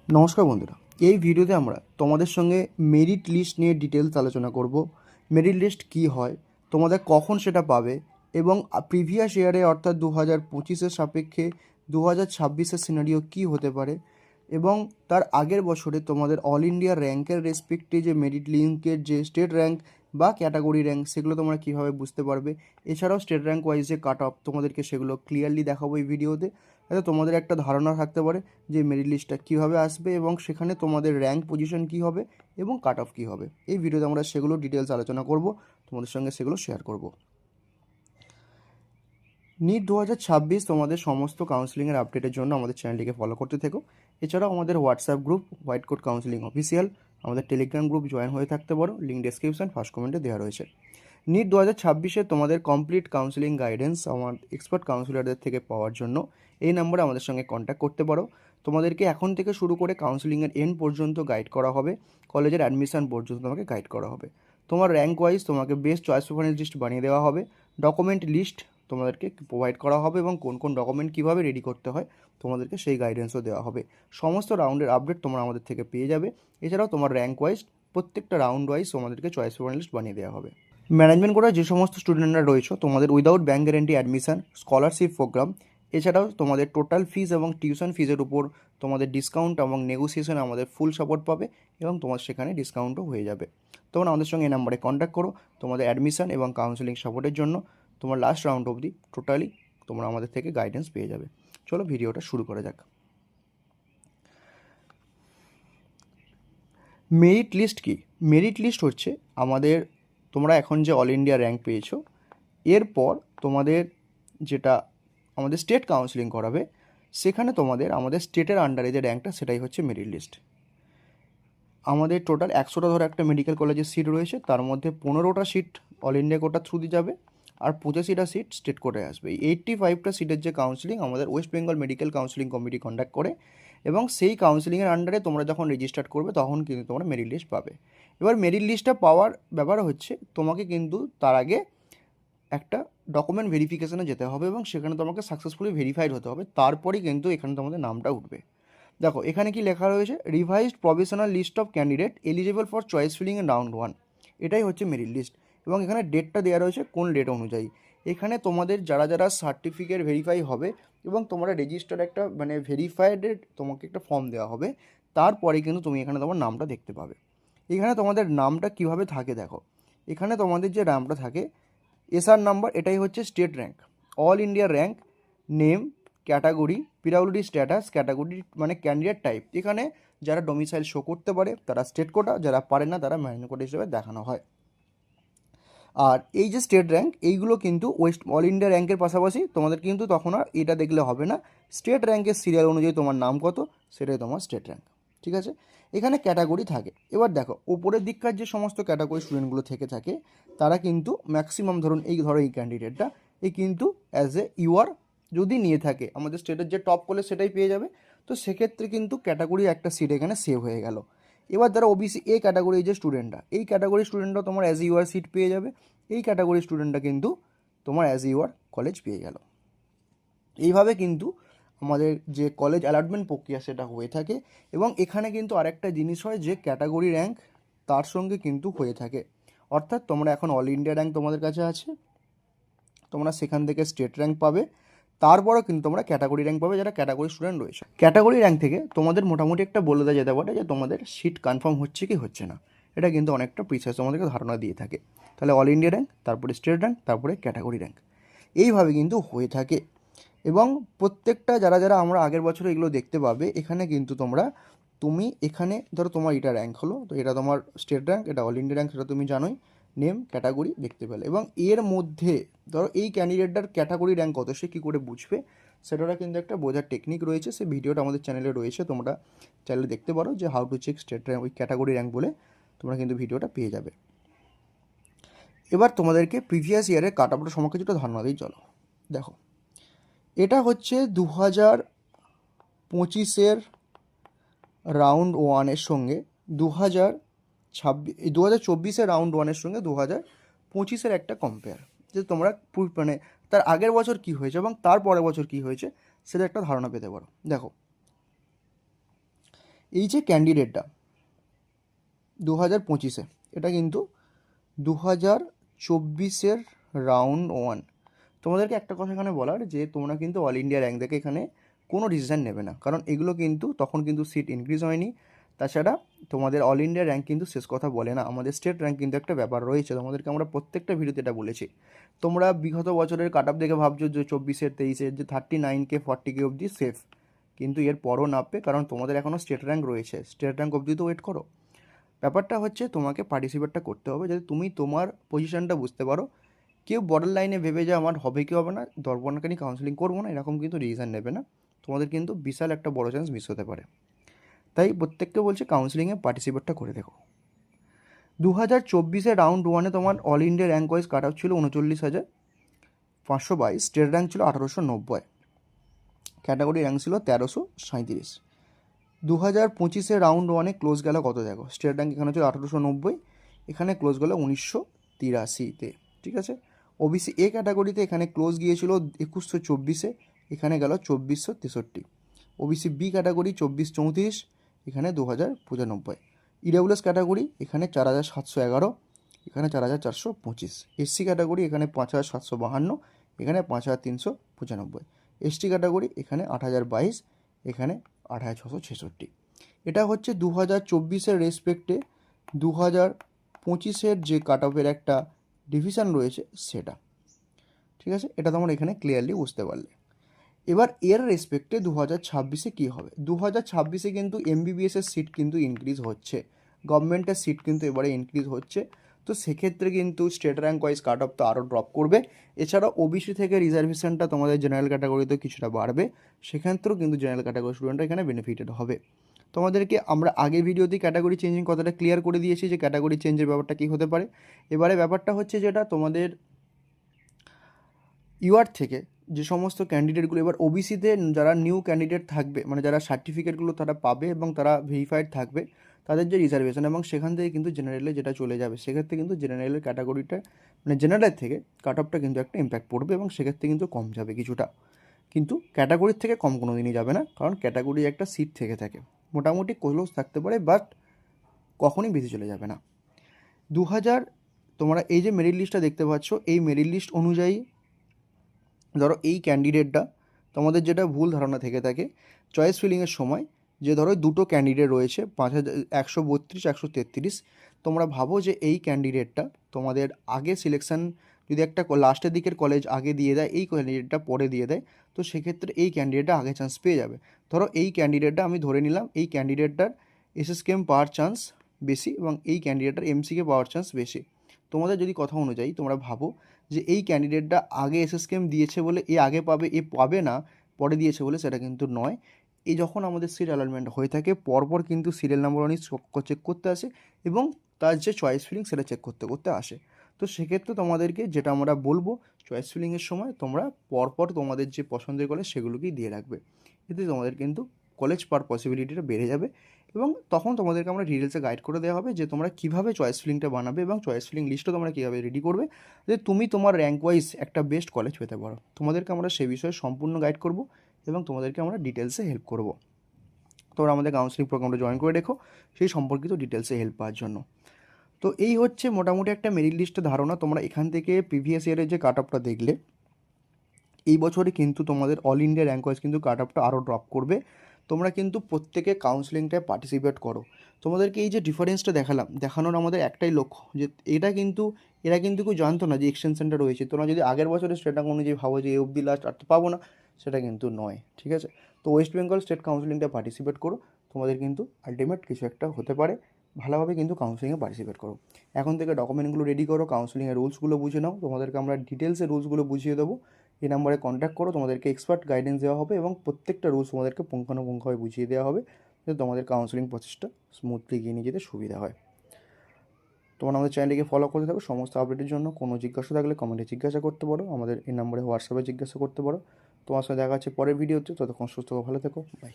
নমস্কার বন্ধুরা, এই ভিডিওতে আমরা তোমাদের সঙ্গে মেরিট লিস্ট নিয়ে ডিটেলস আলোচনা করব। মেরিট লিস্ট কী হয়, তোমাদের কখন সেটা পাবে এবং প্রিভিয়াস ইয়ারে অর্থাৎ 2025-এর সাপেক্ষে 2026-এর সিনারিও কী হতে পারে এবং তার আগের বছরে তোমাদের অল ইন্ডিয়া র্যাঙ্কের রেসপেক্টে যে মেরিট লিঙ্কের যে স্টেট র্যাঙ্ক বা ক্যাটাগরি র্যাঙ্ক সেগুলো তোমরা কীভাবে বুঝতে পারবে। এছাড়াও স্টেট র্যাঙ্ক ওয়াইজ যে কাট অফ তোমাদেরকে সেগুলো ক্লিয়ারলি দেখাবো এই ভিডিওতে, যাতে তোমাদের একটা ধারণা থাকতে পারে যে মেরিট লিস্টটা কীভাবে আসবে এবং সেখানে তোমাদের র্যাঙ্ক পজিশন কী হবে এবং কাট অফ কী হবে। এই ভিডিওতে আমরা সেগুলো ডিটেলস আলোচনা করব, তোমাদের সঙ্গে সেগুলো শেয়ার করব। নিট 2026 তোমাদের সমস্ত কাউন্সিলিংয়ের আপডেটের জন্য আমাদের চ্যানেলটিকে ফলো করতে থেকো। এছাড়াও আমাদের WhatsApp group white coat counselling official, আমাদের টেলিগ্রাম গ্রুপ জয়েন হয়ে থাকতে পারো, লিঙ্ক ডেসক্রিপশন ফার্স্ট কমেন্টে দেওয়া রয়েছে। নিট 2026-এ তোমাদের কমপ্লিট কাউন্সিলিং গাইডেন্স আমার এক্সপার্ট কাউন্সিলরদের থেকে পাওয়ার জন্য এই নাম্বারে আমাদের সঙ্গে কন্ট্যাক্ট করতে পারো। তোমাদেরকে এখন থেকে শুরু করে কাউন্সিলিংয়ের এন্ড পর্যন্ত গাইড করা হবে, কলেজের অ্যাডমিশন পর্যন্ত তোমাকে গাইড করা হবে। তোমার র্যাঙ্ক ওয়াইজ তোমাকে বেস্ট চয়েস প্রেফারেন্স লিস্ট বানিয়ে দেওয়া হবে, ডকুমেন্ট লিস্ট তোমাদেরকে প্রোভাইড করা হবে এবং কোন কোন ডকুমেন্ট কীভাবে রেডি করতে হয় তোমাদেরকে সেই গাইডেন্সও দেওয়া হবে। সমস্ত রাউন্ডের আপডেট তোমরা আমাদের থেকে পেয়ে যাবে। এছাড়াও তোমার র্যাঙ্ক ওয়াইজ প্রত্যেকটা রাউন্ড ওয়াইজ তোমাদেরকে চয়েস প্রেফারেন্স লিস্ট বানিয়ে দেওয়া হবে। ম্যানেজমেন্ট করা যে সমস্ত স্টুডেন্টরা রয়েছে তোমাদের without bank guarantee admission, scholarship programme, এছাড়াও তোমাদের টোটাল ফিজ এবং টিউশন ফিজের উপর তোমাদের ডিসকাউন্ট এবং নেগোসিয়েশন আমাদের ফুল সাপোর্ট পাবে এবং তোমার সেখানে ডিসকাউন্টও হয়ে যাবে। তোমরা আমাদের সঙ্গে এই নাম্বারে কন্ট্যাক্ট করো তোমাদের অ্যাডমিশন এবং কাউন্সেলিং সাপোর্টের জন্য। তোমার লাস্ট রাউন্ড অবধি টোটালি তোমরা আমাদের থেকে গাইডেন্স পেয়ে যাবে। চলো ভিডিওটা শুরু করা যাক। মেরিট লিস্ট কি? মেরিট লিস্ট হচ্ছে আমাদের, তোমরা এখন যে অল ইন্ডিয়া র্যাঙ্ক পেয়েছো এরপর তোমাদের যেটা আমাদের স্টেট কাউন্সিলিং করাবে সেখানে তোমাদের আমাদের স্টেটের আন্ডারে যে র্যাঙ্কটা সেটাই হচ্ছে মেরিট লিস্ট। আমাদের টোটাল 100টা ধরো একটা মেডিকেল কলেজের সিট রয়েছে, তার মধ্যে 15টা সিট অল ইন্ডিয়া কোটার থ্রু দিয়ে যাবে আর 85টা সিট স্টেট কোটায় আসবে। এই 85টা সিটের যে কাউন্সিলিং আমাদের West Bengal medical counselling committee conduct করে এবং সেই কাউন্সিলিংয়ের আন্ডারে তোমরা যখন রেজিস্টার করবে তখন কিন্তু তোমরা মেরিট লিস্ট পাবে। এবার মেরিট লিস্টটা পাওয়ার ব্যাপার হচ্ছে তোমাকে কিন্তু তার আগে একটা ডকুমেন্ট ভেরিফিকেশানে যেতে হবে এবং সেখানে তোমাকে সাকসেসফুলি ভেরিফাইড হতে হবে, তারপরেই কিন্তু এখানে তোমাদের নামটা উঠবে। দেখো এখানে কি লেখা রয়েছে, revised provisional list of candidate eligible for choice filling in round 1। এটাই হচ্ছে মেরিট লিস্ট এবং এখানে ডেটটা দেওয়া রয়েছে কোন ডেট অনুযায়ী। এখানে তোমাদের যারা যারা সার্টিফিকেট ভেরিফাই হবে এবং তোমরা রেজিস্টার একটা ভেরিফাইডের তোমাকে একটা ফর্ম দেওয়া হবে, তারপরে কিন্তু তুমি এখানে তোমার নামটা দেখতে পাবে। এখানে তোমাদের নামটা কিভাবে থাকে দেখো, এখানে তোমাদের যে নামটা থাকে এসআর নাম্বার, এটাই হচ্ছে state rank, all India rank, name, category, PWD status, category candidate type. এখানে যারা ডোমিসাইল শো করতে পারে তারা স্টেট কোটা, যারা পারে না তারা ম্যানুয়াল কোটা হিসেবে দেখানো হয়। আর এই যে স্টেট র্যাঙ্ক এইগুলো কিন্তু অল ইন্ডিয়া র্যাঙ্কের পাশাপাশি তোমাদের কিন্তু তখন আর এটা দেখলে হবে না, স্টেট র্যাঙ্কের সিরিয়াল অনুযায়ী তোমার নাম কত সেটাই তোমার স্টেট র্যাঙ্ক। ঠিক আছে, এখানে ক্যাটাগরি থাকে। এবার দেখো ওপরের দিককার যে সমস্ত ক্যাটাগরি স্টুডেন্টগুলো থেকে থাকে তারা কিন্তু ম্যাক্সিমাম ধরুন এই ক্যান্ডিডেটটা এই কিন্তু অ্যাজ এ ইউআর যদি নিয়ে থাকে আমাদের স্টেটের যে টপ কলেজ সেটাই পেয়ে যাবে। তো সেক্ষেত্রে কিন্তু ক্যাটাগরি একটা সিট এখানে সেভ হয়ে গেল। এবার যারা ওবিসি এ ক্যাটাগরি যে স্টুডেন্টরা, এই ক্যাটাগরি স্টুডেন্টরা তোমার অ্যাজ ইউআর সিট পেয়ে যাবে। এই ক্যাটাগরি স্টুডেন্টরা কিন্তু তোমার অ্যাজ ইউআর কলেজ পেয়ে গেল। এইভাবে কিন্তু আমাদের যে কলেজ অ্যালটমেন্ট প্রক্রিয়া সেটা হয়ে থাকে এবং এখানে কিন্তু আরেকটা জিনিস হয় যে ক্যাটাগরি র্যাঙ্ক তার সঙ্গে কিন্তু হয়ে থাকে। অর্থাৎ তোমরা এখন অল ইন্ডিয়া র্যাঙ্ক তোমাদের কাছে আছে, তোমরা সেখান থেকে স্টেট র্যাঙ্ক পাবে, তারপরেও কিন্তু তোমরা ক্যাটাগরি র্যাঙ্ক পাবে যারা ক্যাটাগরি স্টুডেন্ট রয়েছে। ক্যাটাগরি র্যাঙ্ক থেকে তোমাদের মোটামুটি একটা বলে দেওয়া যেতে পারে যে তোমাদের সিট কনফার্ম হচ্ছে কি হচ্ছে না, এটা কিন্তু অনেকটা প্রিসাইজ তোমাদেরকে ধারণা দিয়ে থাকে। তাহলে অল ইন্ডিয়া র্যাঙ্ক, তারপরে স্টেট র্যাঙ্ক, তারপরে ক্যাটাগরি র্যাঙ্ক, এইভাবে কিন্তু হয়ে থাকে। এবং প্রত্যেকটা যারা যারা আমরা আগের বছরে এগুলো দেখতে পাবে এখানে কিন্তু তুমি এখানে ধরো তোমার এটা র্যাঙ্ক হলো, তো এটা তোমার স্টেট র্যাঙ্ক, এটা অল ইন্ডিয়া র্যাঙ্ক, সেটা তুমি জানোই, নেম ক্যাটাগরি দেখতে পেলে। এবং এর মধ্যে ধরো এই ক্যান্ডিডেটটার ক্যাটাগরি র্যাঙ্ক কত সে কী করে বুঝবে সেটাটা কিন্তু একটা বোঝার টেকনিক রয়েছে, সেই ভিডিওটা আমাদের চ্যানেলে রয়েছে, তোমরা চ্যানেলে দেখতে পারো যে how to check state rank ওই ক্যাটাগরি র্যাঙ্ক বলে তোমরা কিন্তু ভিডিওটা পেয়ে যাবে। এবার তোমাদেরকে প্রিভিয়াস ইয়ারের কাট অফটা সম্পর্কে কিছুটা ধারণা দিই। চলো দেখো, এটা হচ্ছে 2025-এর রাউন্ড 1-এর সঙ্গে 2024-এর রাউন্ড 1-এর সঙ্গে 2025-এর একটা কম্পেয়ার, যে তোমরা তার আগের বছর কী হয়েছে এবং তার পরের বছর কী হয়েছে সেটা একটা ধারণা পেতে পারো। দেখো এই যে ক্যান্ডিডেটটা 2025-এ, এটা কিন্তু 2024-এর রাউন্ড 1। তোমাদেরকে একটা কথা এখানে বলার যে তোমরা কিন্তু অল ইন্ডিয়া র্যাঙ্ক দেখে এখানে কোনো ডিসিশান নেবে না, কারণ এগুলো কিন্তু তখন কিন্তু সিট ইনক্রিজ হয়নি। তাছাড়া তোমাদের অল ইন্ডিয়া র্যাঙ্ক কিন্তু শেষ কথা বলে না, আমাদের স্টেট র্যাঙ্ক কিন্তু একটা ব্যাপার রয়েছে। তোমাদেরকে আমরা প্রত্যেকটা ভিডিওতে এটা বলেছি। তোমরা বিগত বছরের কাট অফ দেখে ভাবছো যে 24-এর 23-এর যে 39K 40K অবধি সেফ, কিন্তু এর পরও নামবে, কারণ তোমাদের এখনও স্টেট র্যাঙ্ক রয়েছে। স্টেট র্যাঙ্ক অবধি তো ওয়েট করো। ব্যাপারটা হচ্ছে তোমাকে পার্টিসিপেটটা করতে হবে যাতে তুমি তোমার পজিশনটা বুঝতে পারো। কেউ বর্ডার লাইনে ভেবে যে আমার হবে কি হবে না, দরকারি কাউন্সেলিং করবো না, এরকম কিন্তু ডিসিশন নেবে না। তোমাদের কিন্তু বিশাল একটা বড় চান্স মিস হতে পারে। তাই প্রত্যেককে বলছে কাউন্সেলিংয়ে পার্টিসিপেটটা করে দেখো। 2024-এ রাউন্ড 1-এ তোমার all India rank wise cut out ছিল 39,522, স্টেট র্যাঙ্ক ছিল 1890, ক্যাটাগরি র্যাঙ্ক ছিল 1337। 2025-এ রাউন্ড 1-এ ক্লোজ গেল কত দেখো, স্টেট র্যাঙ্ক এখানে ছিল 1890, এখানে ক্লোজ গেল 1983-তে, ঠিক আছে। ওবিসি এ ক্যাটাগরিতে এখানে ক্লোজ গিয়েছিল 2124-এ, এখানে গেল 2463। ওবিসি বি ক্যাটাগরি 2434, এখানে 2095। ইডাব্লিউএস ক্যাটাগরি এখানে 4711, এখানে 4425। এসসি ক্যাটাগরি এখানে 5752, এখানে 5395। এসটি ক্যাটাগরি এখানে 8022, এখানে 8666। এটা হচ্ছে 2024-এর রেসপেক্টে 2025-এর যে কাট অফের একটা ডিভিশন রয়েছে সেটা, ঠিক আছে। এটা তোমরা এখানে ক্লিয়ারলি বুঝতে পারলে। এবার এর রেসপেক্টে 2026-এ কী হবে। 2026-এ কিন্তু এমবিবিএসের সিট কিন্তু ইনক্রিজ হচ্ছে, গভর্নমেন্টের সিট কিন্তু এবারে ইনক্রিজ হচ্ছে। তো সেক্ষেত্রে কিন্তু state rank wise cut off তো আরও ড্রপ করবে। এছাড়া ওবিসি থেকে রিজার্ভেশনটা তোমাদের জেনারেল ক্যাটাগরিতে কিছুটা বাড়বে, সেক্ষেত্রেও কিন্তু জেনারেল ক্যাটাগরি স্টুডেন্টরা এখানে বেনিফিটেড হবে। তোমাদেরকে আমরা আগে ভিডিওতেই ক্যাটাগরি চেঞ্জিং কথাটা ক্লিয়ার করে দিয়েছি যে ক্যাটাগরি চেঞ্জের ব্যাপারটা কী হতে পারে। এবারে ব্যাপারটা হচ্ছে যেটা তোমাদের ইউআর থেকে যে সমস্ত ক্যান্ডিডেটগুলো এবার ওবিসিতে যারা নিউ ক্যান্ডিডেট থাকবে, মানে যারা সার্টিফিকেটগুলো তারা পাবে এবং তারা ভেরিফাইড থাকবে, তাদের যে রিজার্ভেশন এবং সেখান থেকে কিন্তু জেনারেলে যেটা চলে যাবে, সেক্ষেত্রে কিন্তু জেনারেলের ক্যাটাগরিটা মানে জেনারেল থেকে কাট অফটা কিন্তু একটা ইম্প্যাক্ট পড়বে এবং সেক্ষেত্রে কিন্তু কম যাবে কিছুটা, কিন্তু ক্যাটাগরির থেকে কম কোনো দিনই যাবে না, কারণ ক্যাটাগরি একটা সিট থেকে থাকে, মোটামুটি ক্লোজ থাকতে পারে, বাট কখনই বেশি চলে যাবে না। 2000 তোমরা এই যে মেরিট লিস্টটা দেখতে পাচ্ছ, এই মেরিট লিস্ট অনুযায়ী ধরো এই ক্যান্ডিডেটটা তোমাদের যেটা ভুল ধারণা থেকে থাকে চয়েস ফিলিংয়ের সময়, যে ধরো দুটো ক্যান্ডিডেট রয়েছে 5132 133, তোমরা ভাবো যে এই ক্যান্ডিডেটটা তোমাদের আগে সিলেকশান যদি একটা লাস্টের দিকের কলেজ আগে দিয়ে দেয়, এই ক্যান্ডিডেটটা পরে দিয়ে দেয়, তো সেক্ষেত্রে এই ক্যান্ডিডেটটা আগে চান্স পেয়ে যাবে। ধরো এই ক্যান্ডিডেটটা আমি ধরে নিলাম এই ক্যান্ডিডেটটার এসএসকেএম পাওয়ার চান্স বেশি এবং এই ক্যান্ডিডেটটার এমসিকে পাওয়ার চান্স বেশি। তোমাদের যদি কথা অনুযায়ী তোমরা ভাবো যে এই ক্যান্ডিডেটটা আগে এসএসকেএম দিয়েছে বলে এ আগে পাবে, এ পাবে না পরে দিয়েছে বলে, সেটা কিন্তু নয়। এই যখন আমাদের সিট অ্যালটমেন্ট হয়ে থাকে পরপর কিন্তু সিরিয়াল নাম্বার অনেক চেক করতে আসে এবং তার যে চয়েস ফিলিং সেটা চেক করতে করতে আসে। তো সেক্ষেত্রে তোমাদেরকে যেটা আমরা বলবো, চয়েস ফিলিংয়ের সময় তোমরা পরপর তোমাদের যে পছন্দের কলেজ সেগুলোকেই দিয়ে রাখবে, এতে তোমাদের কিন্তু কলেজ পাওয়ার পসিবিলিটিটা বেড়ে যাবে এবং তখন তোমাদেরকে আমরা ডিটেলসে গাইড করে দেওয়া হবে যে তোমরা কীভাবে চয়েস ফিলিংটা বানাবে এবং চয়েস ফিলিং লিস্টও তোমরা কীভাবে রেডি করবে যে তুমি তোমার র্যাঙ্ক ওয়াইজ একটা বেস্ট কলেজ পেতে পারো। তোমাদেরকে আমরা সে বিষয়ে সম্পূর্ণ গাইড করব এবং তোমাদেরকে আমরা ডিটেলসে হেল্প করব। তোমরা আমাদের কাউন্সিলিং প্রোগ্রামটা জয়েন করে রেখো সেই সম্পর্কিত ডিটেলসে হেল্প পাওয়ার জন্য। তো এই হচ্ছে মোটামুটি একটা মেরিট লিস্টের ধারণা। তোমরা এখান থেকে প্রিভিয়াস ইয়ারের যে কাট অফটা দেখলে, এই বছরে কিন্তু তোমাদের অল ইন্ডিয়া র্যাঙ্ক ওয়াইজ কিন্তু কাট অফটা আরও ড্রপ করবে। তোমরা কিন্তু প্রত্যেকে কাউন্সিলিংটায় পার্টিসিপেট করো। তোমাদেরকে এই যে ডিফারেন্সটা দেখানোর আমাদের একটাই লক্ষ্য, যে এরা কিন্তু কেউ জানতো না যে এক্সটেনশনটা রয়েছে। তোমরা যদি আগের বছরের স্টেট র্যাঙ্ক অনুযায়ী ভাবো যে এই অবধি লাস্ট আর তো পাবো না, সেটা কিন্তু নয়, ঠিক আছে। তো ওয়েস্ট বেঙ্গল স্টেট কাউন্সিলিংটা পার্টিসিপেট করো, তোমাদের কিন্তু আলটিমেট কিছু একটা হতে পারে। ভালোভাবে কিন্তু কাউন্সিলিংয়ে পার্টিসিপেট করো। এখন থেকে ডকুমেন্টগুলো রেডি করো, কাউন্সিলিংয়ের রুলসগুলো বুঝে নাও, তোমাদেরকে আমরা ডিটেলসে রুলসগুলো বুঝিয়ে দেবো। এই নাম্বারে কন্ট্যাক্ট করো, তোমাদেরকে এক্সপার্ট গাইডেন্স দেওয়া হবে এবং প্রত্যেকটা রুলস তোমাদেরকে পুঙ্খানুপুঙ্খভাবে বুঝিয়ে দেওয়া হবে, যাতে তোমাদের কাউন্সিলিং প্রসেসটা স্মুথলি এগিয়ে নিয়ে যেতে সুবিধা হয়। তোমরা আমাদের চ্যানেলটিকে ফলো করতে থাকো। সমস্ত আপডেটের জন্য কোনো জিজ্ঞাসা থাকলে কমেন্টে জিজ্ঞাসা করতে পারো, আমাদের এই নাম্বারে হোয়াটসঅ্যাপে জিজ্ঞাসা করতে পারো। তোমার সাথে দেখা হচ্ছে পরের ভিডিওতে। ততক্ষণ সুস্থ ভালো থেকো, বাই।